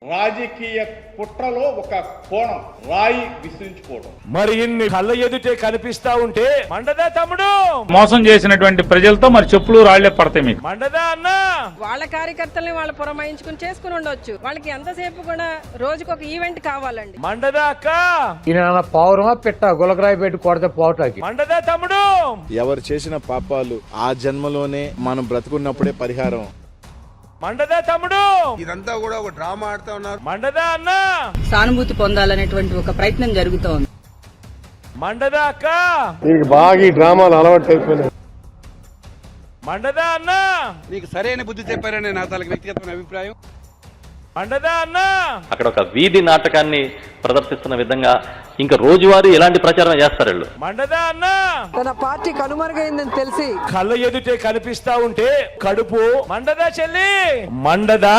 రాజకీయ కుట్రలో ఒక కోణం రాయి విసిరించుకోవడం. మరి ఇన్ని కళ్ళ ఎదుటే కనిపిస్తా ఉంటే మండదా తమ్ముడు? మోసం చేసినటువంటి ప్రజలతో మరి చెప్పులు రాళ్లే పడతాయి మీకు. మండదా అన్నా? వాళ్ళ కార్యకర్తల్ని వాళ్ళు పురమాయించుకుని చేసుకుని ఉండొచ్చు. వాళ్ళకి ఎంతసేపు కూడా రోజుకు ఒక ఈవెంట్ కావాలండి. మండదా అక్క? ఈయన పౌరమా పెట్ట గులకరాయి పెట్టి కొడితే పోవటానికి. మండదా తమ్ముడు? ఎవరు చేసిన పాపాలు ఆ జన్మలోనే మనం బ్రతుకున్నప్పుడే పరిహారం. మండదా తమ్ముడు? ఇదంతా కూడా ఒక డ్రామా ఆడుతా ఉన్నారు. మండదా అన్నా? సానుభూతి పొందాలనేటువంటి ఒక ప్రయత్నం జరుగుతోంది. మండదా అక్క? నీకు బాగా ఈ డ్రామాలు అలవాటు అయిపోయినాయి. మండదా అన్నా? నీకు సరైన బుద్ధి చెప్పారని నా తనకు వ్యక్తిగతమైన అభిప్రాయం. మండదా అన్నా? అక్కడ ఒక వీధి నాటకాన్ని ప్రదర్శిస్తున్న విధంగా ఇంకా రోజువారీ ఎలాంటి ప్రచారం చేస్తారు వీళ్ళు? మండదా అన్నా? తన పార్టీ కనుమరుగైందని తెలిసి కళ్ళ ఎదుటే కనిపిస్తా ఉంటే కడుపు మండదా చెల్లి? మండదా?